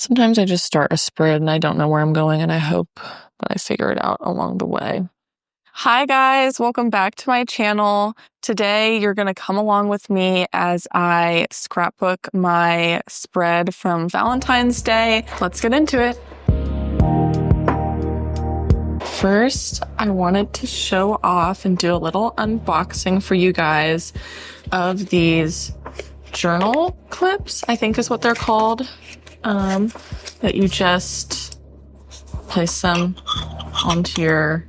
Sometimes I just start a spread and I don't know where I'm going, and I hope that I figure it out along the way. Hi guys, welcome back to my channel. Today you're going to come along with me as I scrapbook my spread from Valentine's Day. Let's get into it. First, I wanted to show off and do a little unboxing for you guys of these journal clips, I think is what they're called. That you just place them onto your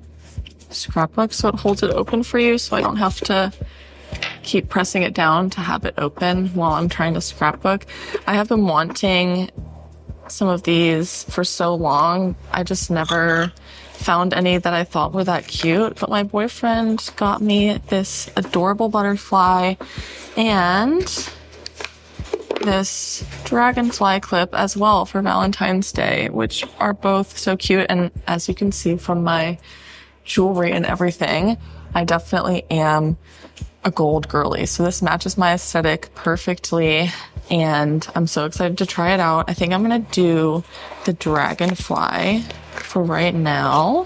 scrapbook so it holds it open for you, so I don't have to keep pressing it down to have it open while I'm trying to scrapbook. I have been wanting some of these for so long. I just never found any that I thought were that cute, but my boyfriend got me this adorable butterfly and this dragonfly clip as well for Valentine's Day, which are both so cute. And as you can see from my jewelry and everything, I definitely am a gold girly. So this matches my aesthetic perfectly, and I'm so excited to try it out. I think I'm gonna do the dragonfly for right now,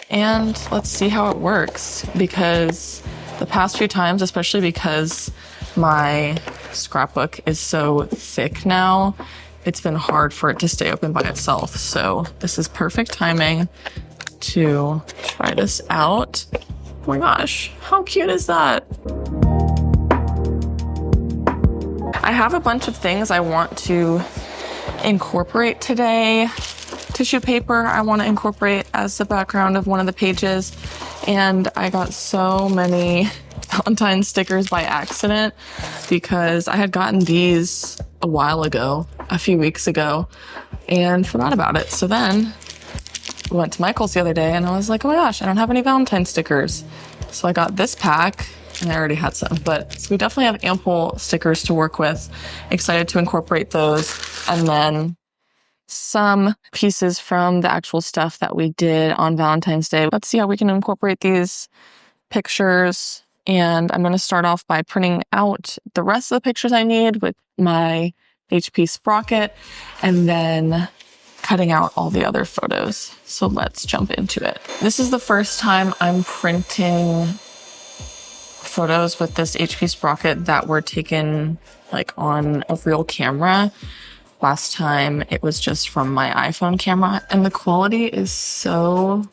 and let's see how it works, because the past few times, especially because my scrapbook is so thick now, it's been hard for it to stay open by itself. So this is perfect timing to try this out. Oh my gosh, how cute is that? I have a bunch of things I want to incorporate today. Tissue paper I want to incorporate as the background of one of the pages, and I got so many Valentine stickers by accident because I had gotten these a while ago, a few weeks ago, and forgot about it. So then we went to Michael's the other day and I was like, oh my gosh, I don't have any Valentine stickers. So I got this pack, and I already had some, but so we definitely have ample stickers to work with. Excited to incorporate those, and then some pieces from the actual stuff that we did on Valentine's Day. Let's see how we can incorporate these pictures. And I'm going to start off by printing out the rest of the pictures I need with my HP sprocket, and then cutting out all the other photos. So let's jump into it. This is the first time I'm printing photos with this HP sprocket that were taken like on a real camera. Last time it was just from my iPhone camera, and the quality is so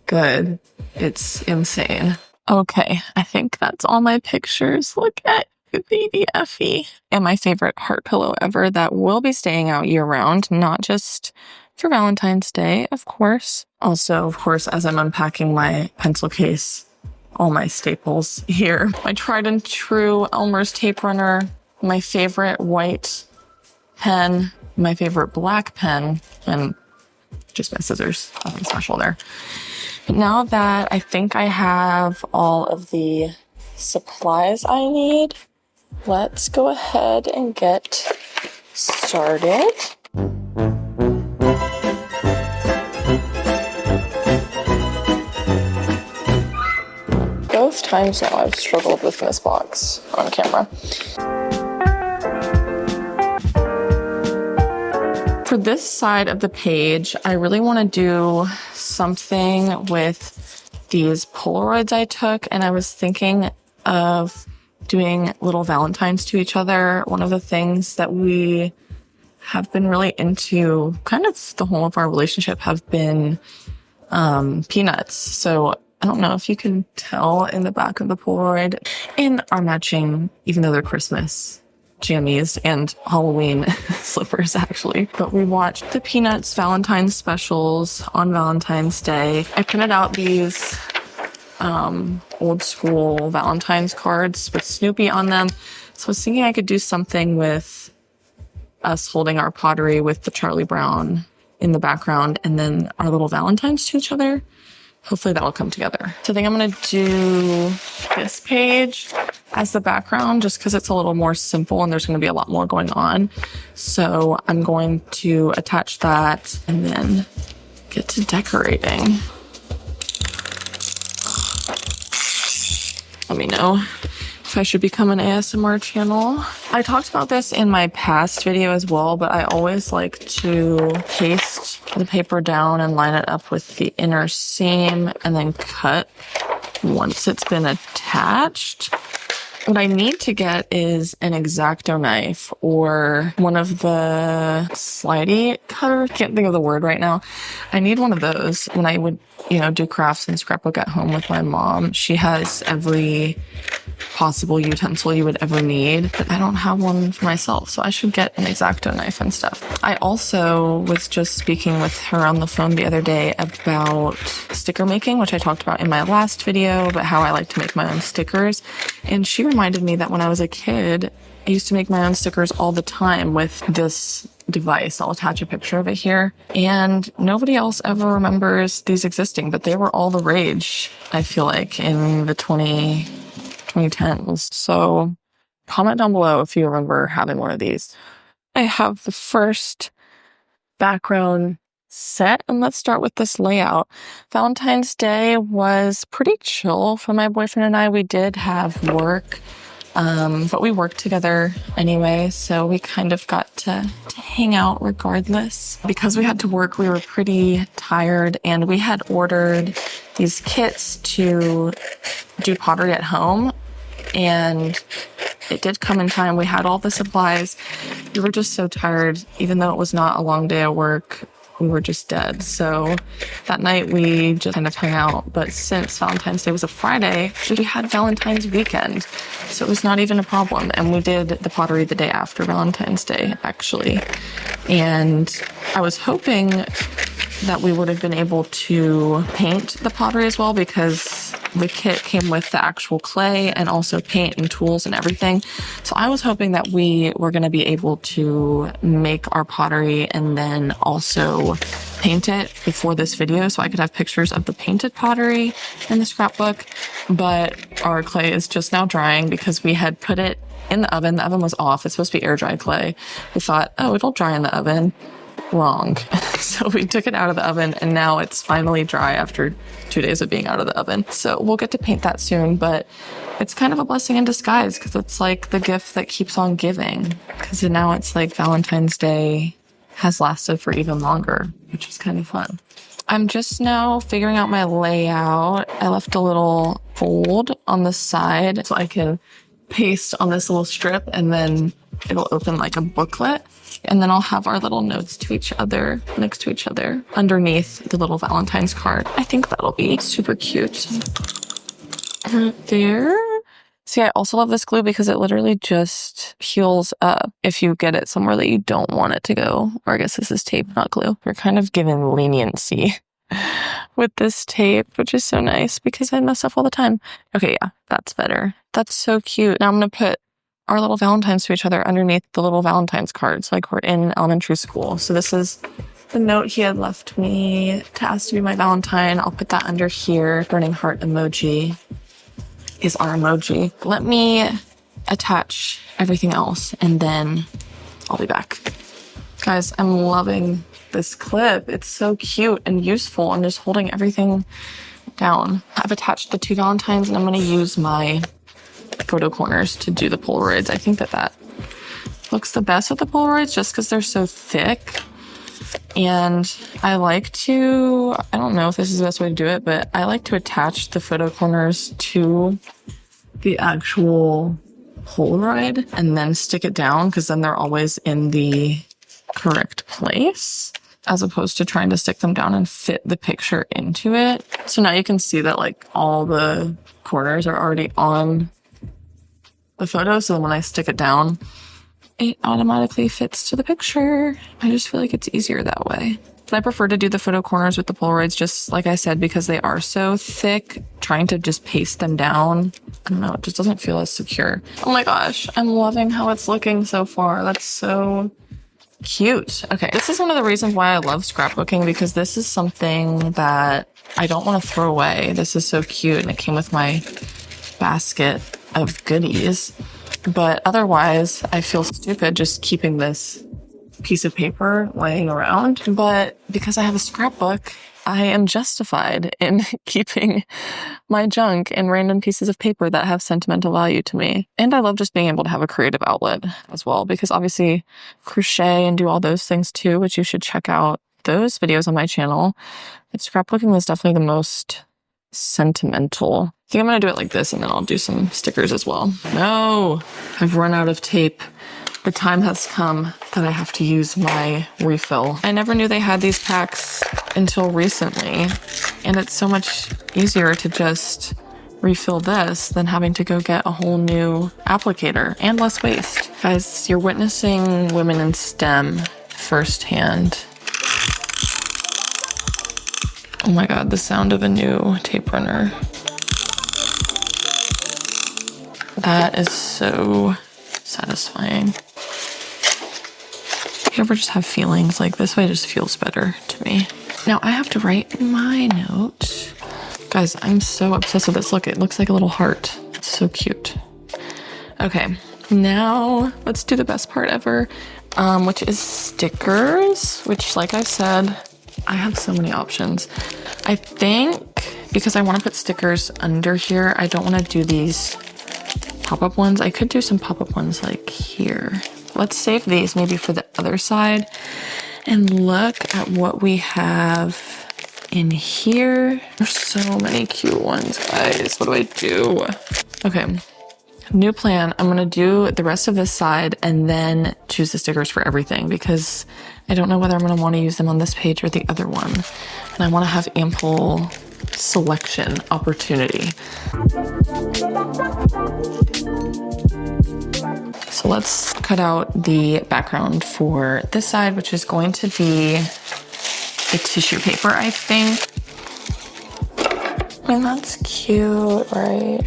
good. It's insane. Okay, I think that's all my pictures. Look at baby Effie. And my favorite heart pillow ever that will be staying out year round, not just for Valentine's Day, of course. Also, of course, as I'm unpacking my pencil case, all my staples here. My tried and true Elmer's tape runner, my favorite white pen, my favorite black pen, and just my scissors. Nothing special there. But now that I think I have all of the supplies I need, let's go ahead and get started. Both times now I've struggled with this box on camera. For this side of the page, I really want to do something with these Polaroids I took, and I was thinking of doing little Valentines to each other. One of the things that we have been really into, kind of the whole of our relationship, have been peanuts. So I don't know if you can tell in the back of the Polaroid, in our matching, even though they're Christmas, jammies and Halloween slippers actually. But we watched the Peanuts Valentine's specials on Valentine's Day. I printed out these old school Valentine's cards with Snoopy on them. So I was thinking I could do something with us holding our pottery with the Charlie Brown in the background, and then our little Valentines to each other. Hopefully that will come together. So I think I'm going to do this page as the background just because it's a little more simple and there's going to be a lot more going on. So I'm going to attach that and then get to decorating. Let me know if I should become an ASMR channel. I talked about this in my past video as well, but I always like to paste the paper down and line it up with the inner seam and then cut once it's been attached. What I need to get is an X-Acto knife or one of the slidey cutters. Can't think of the word right now. I need one of those when I would, do crafts and scrapbook at home with my mom. She has every possible utensil you would ever need, but I don't have one for myself, so I should get an X-Acto knife and stuff. I also was just speaking with her on the phone the other day about sticker making, which I talked about in my last video, but how I like to make my own stickers. And she reminded me that when I was a kid, I used to make my own stickers all the time with this device. I'll attach a picture of it here. And nobody else ever remembers these existing, but they were all the rage, I feel like, in the 2010s. So comment down below if you remember having one of these. I have the first background set, and let's start with this layout. Valentine's Day was pretty chill for my boyfriend and I. We did have work, but we worked together anyway, so we kind of got to hang out regardless. Because we had to work, we were pretty tired, and we had ordered these kits to do pottery at home, and it did come in time. We had all the supplies. We were just so tired. Even though it was not a long day of work, we were just dead. So that night we just kind of hung out. But since Valentine's Day was a Friday, we had Valentine's weekend. So it was not even a problem. And we did the pottery the day after Valentine's Day, actually. And I was hoping that we would have been able to paint the pottery as well, because the kit came with the actual clay and also paint and tools and everything. So I was hoping that we were going to be able to make our pottery and then also paint it before this video, so I could have pictures of the painted pottery in the scrapbook. But our clay is just now drying because we had put it in the oven. The oven was off. It's supposed to be air dry clay. We thought, oh, it'll dry in the oven. Wrong. So we took it out of the oven, and now it's finally dry after 2 days of being out of the oven. So we'll get to paint that soon, but it's kind of a blessing in disguise because it's like the gift that keeps on giving. Because now it's like Valentine's Day has lasted for even longer, which is kind of fun. I'm just now figuring out my layout. I left a little fold on the side so I can paste on this little strip, and then it'll open like a booklet. And then I'll have our little notes to each other, next to each other, underneath the little Valentine's card. I think that'll be super cute. There. See, I also love this glue because it literally just peels up if you get it somewhere that you don't want it to go. Or I guess this is tape, not glue. We're kind of given leniency with this tape, which is so nice because I mess up all the time. Okay, yeah, that's better. That's so cute. Now I'm going to put our little Valentines to each other underneath the little Valentine's cards, like we're in elementary school. So this is the note he had left me to ask to be my Valentine. I'll put that under here. Burning heart emoji is our emoji. Let me attach everything else and then I'll be back. Guys, I'm loving this clip. It's so cute and useful and just holding everything down. I've attached the two Valentines and I'm going to use my photo corners to do the Polaroids. I think that looks the best with the Polaroids just because they're so thick. And I like to, I don't know if this is the best way to do it, but I like to attach the photo corners to the actual Polaroid and then stick it down, because then they're always in the correct place, as opposed to trying to stick them down and fit the picture into it. So now you can see that like all the corners are already on the photo, so when I stick it down, it automatically fits to the picture. I just feel like it's easier that way. But I prefer to do the photo corners with the Polaroids, just like I said, because they are so thick. Trying to just paste them down, I don't know, it just doesn't feel as secure. Oh my gosh, I'm loving how it's looking so far. That's so cute. Okay, this is one of the reasons why I love scrapbooking, because this is something that I don't want to throw away. This is so cute, and it came with my basket of goodies. But otherwise, I feel stupid just keeping this piece of paper laying around. But because I have a scrapbook, I am justified in keeping my junk and random pieces of paper that have sentimental value to me. And I love just being able to have a creative outlet as well, because obviously crochet and do all those things too, which you should check out those videos on my channel. But scrapbooking is definitely the most sentimental. I think I'm gonna do it like this, and then I'll do some stickers as well. No, I've run out of tape. The time has come that I have to use my refill. I never knew they had these packs until recently, and it's so much easier to just refill this than having to go get a whole new applicator, and less waste. Guys, you're witnessing women in STEM firsthand. Oh my God, the sound of a new tape runner. That is so satisfying. You ever just have feelings like this way? Just feels better to me. Now I have to write my note. Guys, I'm so obsessed with this. Look, it looks like a little heart. It's so cute. Okay, now let's do the best part ever, which is stickers, which, like I said, I have so many options. I think because I want to put stickers under here, I don't want to do these pop-up ones. I could do some pop-up ones like here. Let's save these maybe for the other side and look at what we have in here. There's so many cute ones, guys. What do I do? Okay, new plan. I'm gonna do the rest of this side and then choose the stickers for everything, because I don't know whether I'm gonna want to use them on this page or the other one. And I want to have ample selection opportunity. So let's cut out the background for this side, which is going to be the tissue paper, I think. And that's cute, right?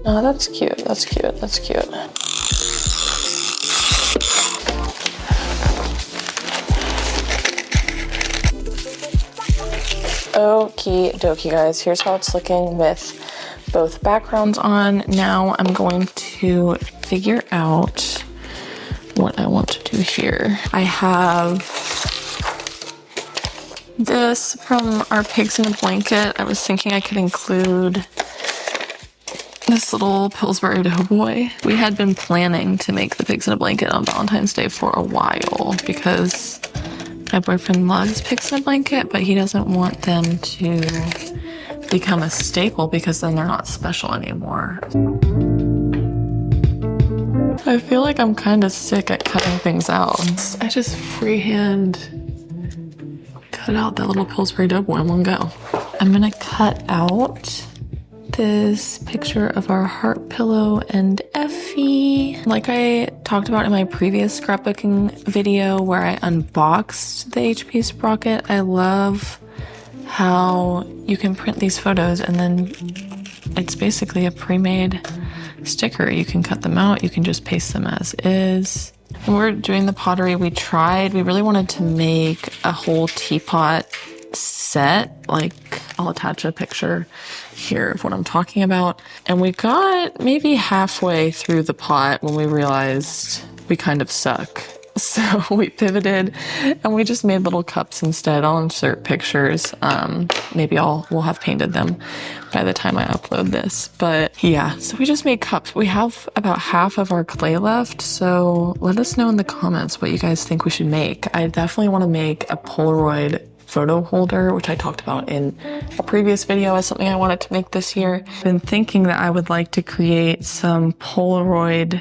Oh, that's cute, that's cute, that's cute. Okie dokie, guys. Here's how it's looking with both backgrounds on. Now I'm going to figure out what I want to do here. I have this from our pigs in a blanket. I was thinking I could include this little Pillsbury Doughboy. We had been planning to make the pigs in a blanket on Valentine's Day for a while, because my boyfriend loves pigs in a blanket, but he doesn't want them to become a staple, because then they're not special anymore. I feel like I'm kind of sick at cutting things out. I just freehand cut out that little Pillsbury Doughboy in one go. I'm gonna cut out this picture of our heart pillow and Effie. Like I talked about in my previous scrapbooking video where I unboxed the HP sprocket, I love how you can print these photos and then it's basically a pre-made sticker. You can cut them out, you can just paste them as is. When we're doing the pottery, we really wanted to make a whole teapot set. Like, I'll attach a picture here of what I'm talking about. And we got maybe halfway through the pot when we realized we kind of suck. So we pivoted and we just made little cups instead. I'll insert pictures. Maybe we'll have painted them by the time I upload this. But yeah, so we just made cups. We have about half of our clay left. So let us know in the comments what you guys think we should make. I definitely want to make a Polaroid photo holder, which I talked about in a previous video as something I wanted to make this year. I've been thinking that I would like to create some Polaroid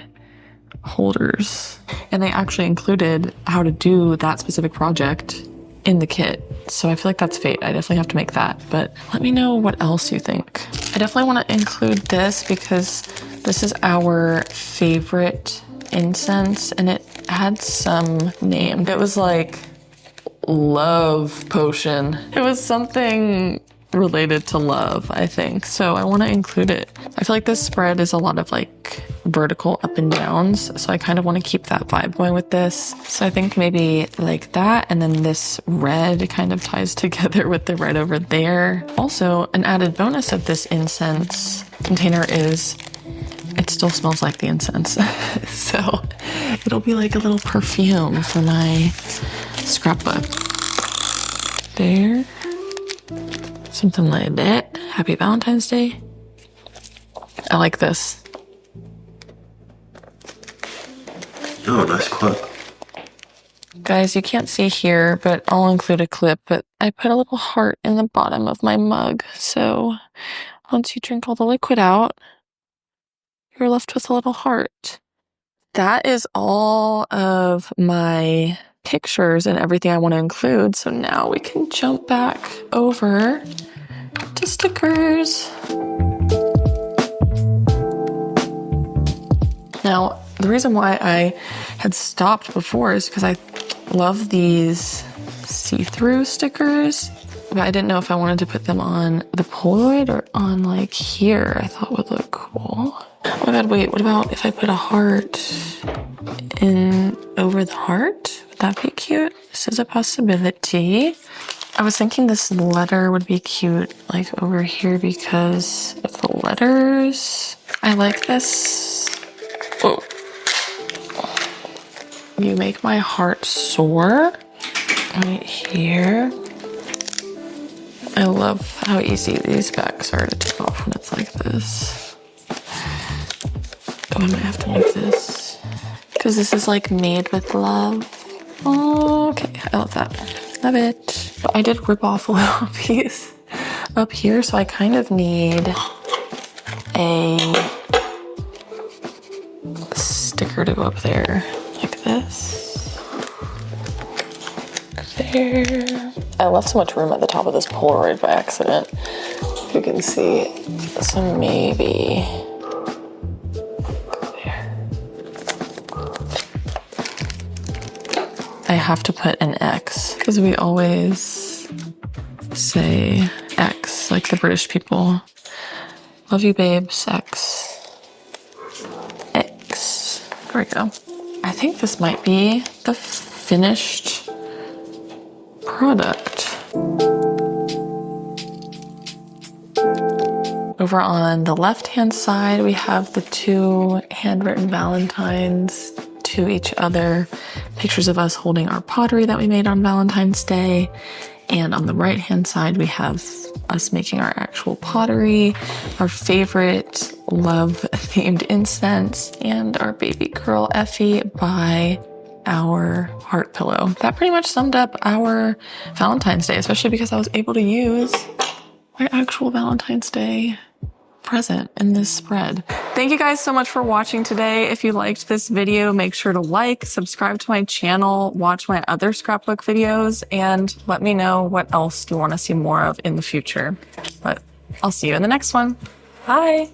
holders, and they actually included how to do that specific project in the kit. So I feel like that's fate. I definitely have to make that, but let me know what else you think. I definitely want to include this because this is our favorite incense and it had some name. It was like love potion. It was something related to love, I think. So I want to include it. I feel like this spread is a lot of like vertical up and downs. So I kind of want to keep that vibe going with this. So I think maybe like that. And then this red kind of ties together with the red over there. Also, an added bonus of this incense container is it still smells like the incense. So It'll be like a little perfume for my scrapbook. There. Something like that. Happy Valentine's Day. I like this. Oh, nice clip. Guys, you can't see here, but I'll include a clip, but I put a little heart in the bottom of my mug. So once you drink all the liquid out, you're left with a little heart. That is all of my pictures and everything I want to include. So now we can jump back over to stickers. Now, the reason why I had stopped before is because I love these see-through stickers, but I didn't know if I wanted to put them on the Polaroid or on like here. I thought would look cool. Oh my god, wait, what about if I put a heart in over the heart? Would that be cute? This is a possibility. I was thinking this letter would be cute like over here because of the letters. I like this. Whoa. You make my heart soar. Right here. I love how easy these backs are to take off when it's like this. Oh, I might have to move this. Because this is like made with love. Oh, okay, I love that. Love it. But I did rip off a little piece up here, so I kind of need a sticker to go up there like this. There. I left so much room at the top of this Polaroid by accident, if you can see. So maybe there. I have to put an X because we always say X, like the British people. Love you, babes. X. X. There we go. I think this might be the finished product. Over on the left-hand side, we have the two handwritten valentines to each other, pictures of us holding our pottery that we made on Valentine's Day. And on the right-hand side, we have us making our actual pottery, our favorite love-themed incense, and our baby girl Effie by our heart pillow. That pretty much summed up our Valentine's Day, especially because I was able to use my actual Valentine's Day present in this spread. Thank you guys so much for watching today. If you liked this video, make sure to like, subscribe to my channel, watch my other scrapbook videos, and let me know what else you want to see more of in the future. But I'll see you in the next one. Bye.